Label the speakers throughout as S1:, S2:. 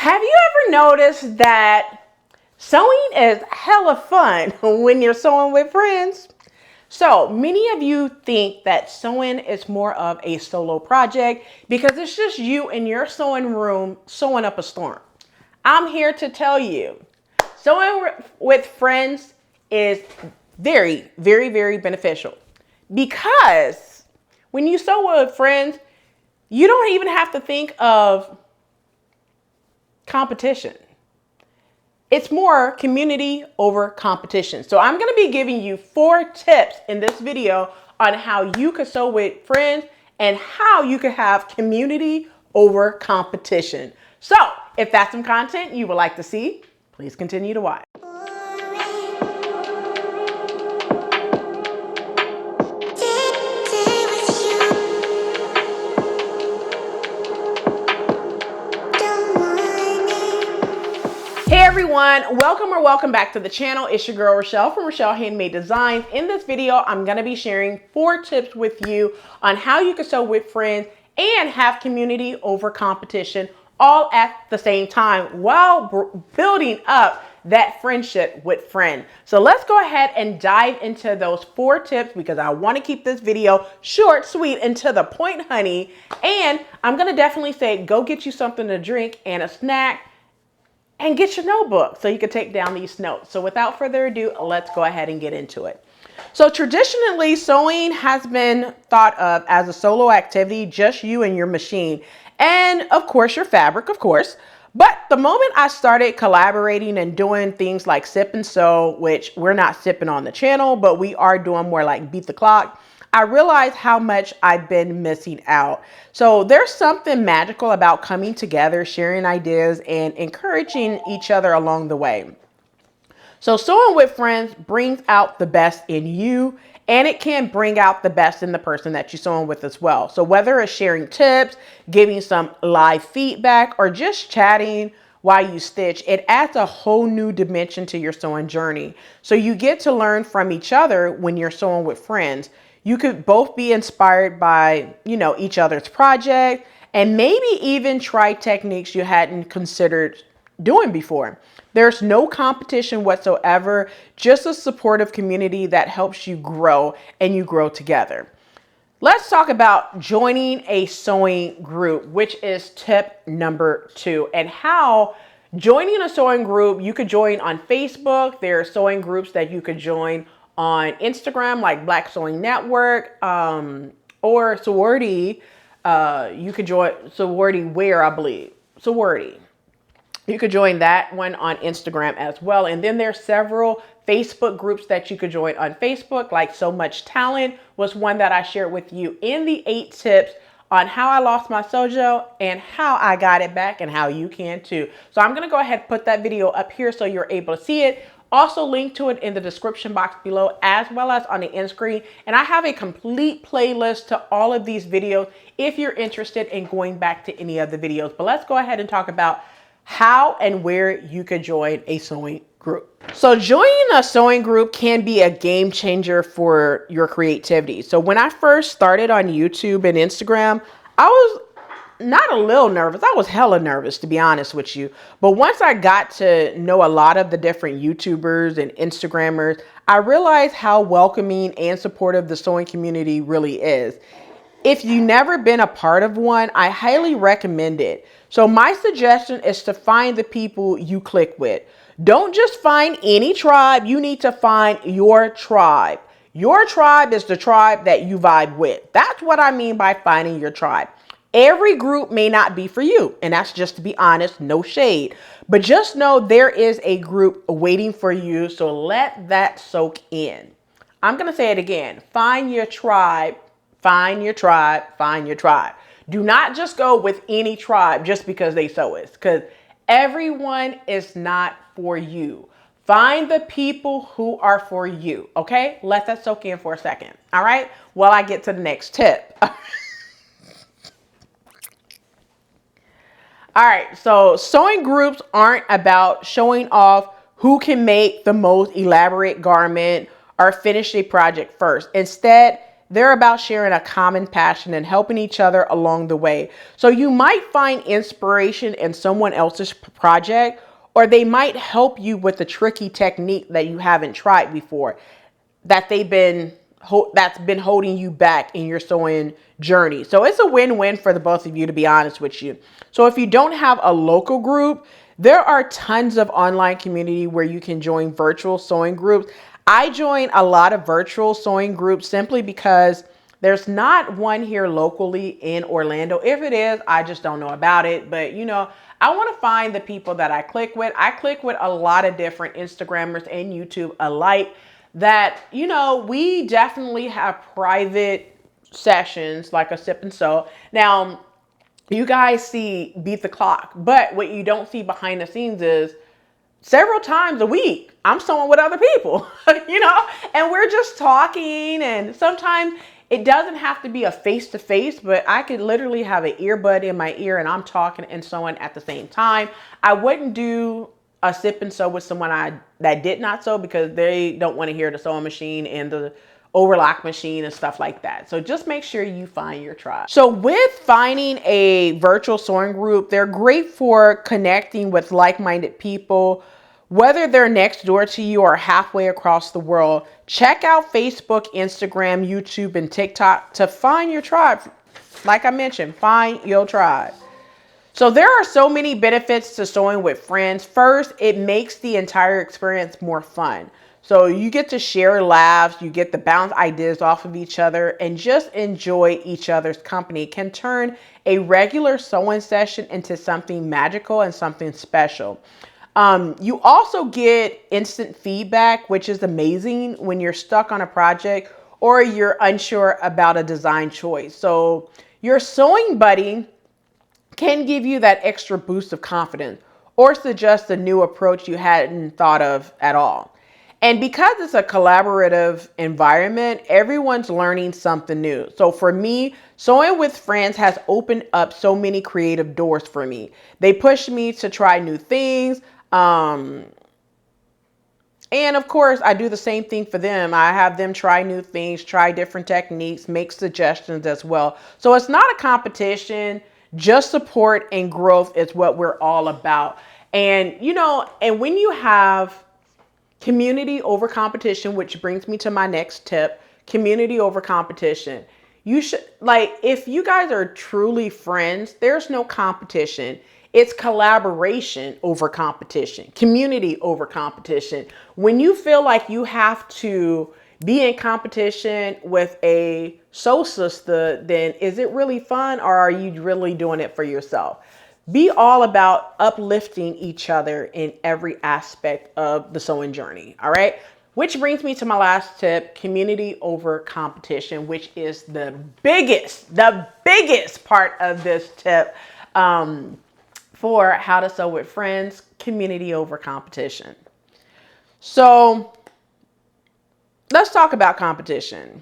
S1: Have you ever noticed that sewing is hella fun when you're sewing with friends? So many of you think that sewing is more of a solo project because it's just you in your sewing room sewing up a storm. I'm here to tell you, sewing with friends is very, very, very beneficial because when you sew with friends, you don't even have to think of competition. It's more community over competition. So I'm going to be giving you 4 tips in this video on how you can sew with friends and how you can have community over competition. So if that's some content you would like to see, please continue to watch. Hey everyone, welcome back to the channel. It's your girl Rochelle from Rochelle.Handmade.Designs. In this video, I'm going to be sharing 4 tips with you on how you can sew with friends and have community over competition all at the same time while building up that friendship with friends. So let's go ahead and dive into those 4 tips because I want to keep this video short, sweet, and to the point, honey. And I'm going to definitely say go get you something to drink and a snack and get your notebook so you can take down these notes. So without further ado, let's go ahead and get into it. So traditionally, sewing has been thought of as a solo activity, just you and your machine. And of course, your fabric, of course. But the moment I started collaborating and doing things like sip and sew, which we're not sipping on the channel, but we are doing more like beat the clock, I realized how much I've been missing out. So there's something magical about coming together, sharing ideas, and encouraging each other along the way. So sewing with friends brings out the best in you, and it can bring out the best in the person that you're sewing with as well. So whether it's sharing tips, giving some live feedback, or just chatting while you stitch, it adds a whole new dimension to your sewing journey. So you get to learn from each other when you're sewing with friends. You could both be inspired by, each other's project and maybe even try techniques you hadn't considered doing before. There's no competition whatsoever, just a supportive community that helps you grow and you grow together. Let's talk about joining a sewing group, which is tip number 2, and how joining a sewing group, you could join on Facebook. There are sewing groups that you could join on Instagram, like Black Sewing Network, or sorority. You could join sorority wear, I believe. Sorority. You could join that one on Instagram as well. And then there's several Facebook groups that you could join on Facebook, like So Much Talent was one that I shared with you in the 8 tips on how I lost my sojo and how I got it back and how you can too. So I'm going to go ahead and put that video up here so you're able to see it. Also link to it in the description box below as well as on the end screen. And I have a complete playlist to all of these videos if you're interested in going back to any of the videos. But let's go ahead and talk about how and where you could join a sewing group. So joining a sewing group can be a game changer for your creativity. So when I first started on YouTube and Instagram, I was not a little nervous. I was hella nervous, to be honest with you. But once I got to know a lot of the different YouTubers and Instagrammers, I realized how welcoming and supportive the sewing community really is. If you've never been a part of one, I highly recommend it. So my suggestion is to find the people you click with. Don't just find any tribe. You need to find your tribe. Your tribe is the tribe that you vibe with. That's what I mean by finding your tribe. Every group may not be for you, and that's just to be honest, no shade. But just know there is a group waiting for you, so let that soak in. I'm going to say it again. Find your tribe, find your tribe, find your tribe. Do not just go with any tribe just because they sew it, because everyone is not for you. Find the people who are for you, okay? Let that soak in for a second, all right? While I get to the next tip. All right, so sewing groups aren't about showing off who can make the most elaborate garment or finish a project first. Instead, they're about sharing a common passion and helping each other along the way. So you might find inspiration in someone else's project, or they might help you with a tricky technique that you haven't tried before, that that's been holding you back in your sewing journey. So it's a win-win for the both of you, to be honest with you. So if you don't have a local group, there are tons of online community where you can join virtual sewing groups. I join a lot of virtual sewing groups simply because there's not one here locally in Orlando. If it is, I just don't know about it. But I want to find the people that I click with. I click with a lot of different Instagrammers and YouTube alike that, we definitely have private sessions like a sip and sew. Now, you guys see Beat the Clock, but what you don't see behind the scenes is several times a week, I'm sewing with other people, and we're just talking. And sometimes it doesn't have to be a face-to-face, but I could literally have an earbud in my ear and I'm talking and sewing at the same time. I wouldn't do a sip and sew with someone that did not sew, because they don't want to hear the sewing machine and the overlock machine and stuff like that. So just make sure you find your tribe. So with finding a virtual sewing group, they're great for connecting with like-minded people, whether they're next door to you or halfway across the world. Check out Facebook, Instagram, YouTube, and TikTok to find your tribe. Like I mentioned, find your tribe. So there are so many benefits to sewing with friends. First, it makes the entire experience more fun. So you get to share laughs, you get to bounce ideas off of each other, and just enjoy each other's company. It can turn a regular sewing session into something magical and something special. You also get instant feedback, which is amazing when you're stuck on a project or you're unsure about a design choice. So your sewing buddy can give you that extra boost of confidence or suggest a new approach you hadn't thought of at all. And because it's a collaborative environment, everyone's learning something new. So for me, sewing with friends has opened up so many creative doors for me. They push me to try new things. And of course, I do the same thing for them. I have them try new things, try different techniques, make suggestions as well. So it's not a competition, just support and growth is what we're all about. And, and when you have community over competition, which brings me to my next tip, community over competition. You should, if you guys are truly friends, there's no competition. It's collaboration over competition, community over competition. When you feel like you have to be in competition with a soul sister, then is it really fun, or are you really doing it for yourself? Be all about uplifting each other in every aspect of the sewing journey. All right. Which brings me to my last tip, community over competition, which is the biggest part of this tip for how to sew with friends, community over competition. So let's talk about competition.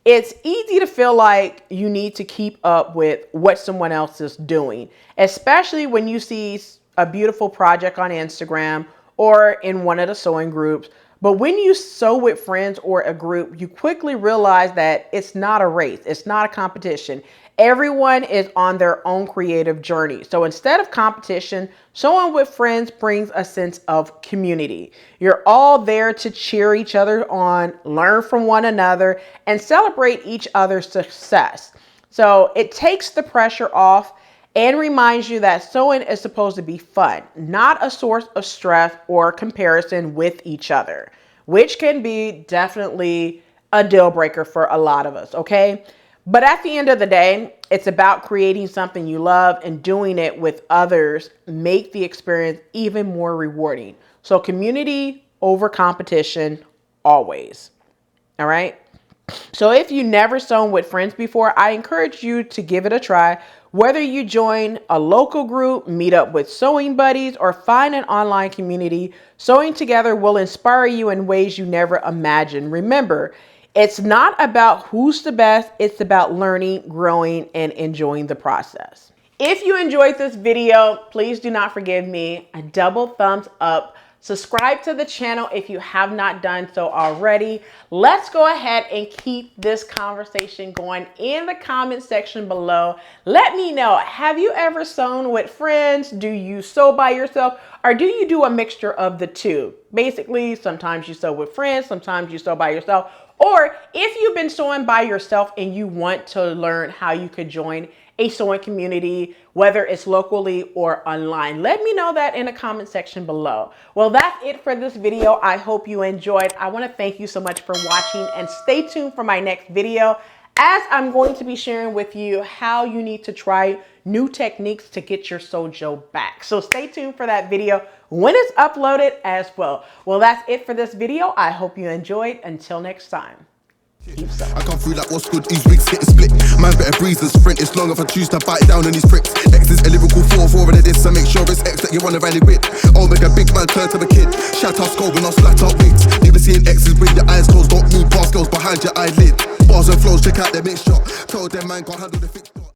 S1: It's easy to feel like you need to keep up with what someone else is doing, especially when you see a beautiful project on Instagram or in one of the sewing groups. But when you sew with friends or a group, you quickly realize that it's not a race. It's not a competition. Everyone is on their own creative journey. So instead of competition, sewing with friends brings a sense of community. You're all there to cheer each other on, learn from one another, and celebrate each other's success. So it takes the pressure off and reminds you that sewing is supposed to be fun, not a source of stress or comparison with each other, which can be definitely a deal breaker for a lot of us, okay? But at the end of the day, it's about creating something you love and doing it with others make the experience even more rewarding. So community over competition always. All right. So if you never sewn with friends before, I encourage you to give it a try. Whether you join a local group, meet up with sewing buddies, or find an online community, sewing together will inspire you in ways you never imagined. Remember, it's not about who's the best. It's about learning, growing, and enjoying the process. If you enjoyed this video, please do not forgive me a double thumbs up. Subscribe to the channel if you have not done so already. Let's go ahead and keep this conversation going in the comment section below. Let me know, have you ever sewn with friends? Do you sew by yourself? Or do you do a mixture of the two? Basically, sometimes you sew with friends, sometimes you sew by yourself. Or if you've been sewing by yourself and you want to learn how you could join a sewing community, whether it's locally or online, let me know that in the comment section below. Well, that's it for this video. I hope you enjoyed. I want to thank you so much for watching, and stay tuned for my next video, as I'm going to be sharing with you how you need to try new techniques to get your sojo back. So stay tuned for that video when it's uploaded as well. Well, that's it for this video. I hope you enjoyed. Until next time.
S2: I come through like what's good, these wigs get split. Man better breeze than sprint, it's long if I choose to bite down on these pricks. X is a lyrical 4-4 of this, so make sure it's X that you wanna rally with. Oh, make a big man turn to a kid. Shout out skull when I splat out wigs. Never seeing X's with your eyes closed, don't move past girls behind your eyelid. Bars and flows, check out their mixture. Told them man can't handle the fix.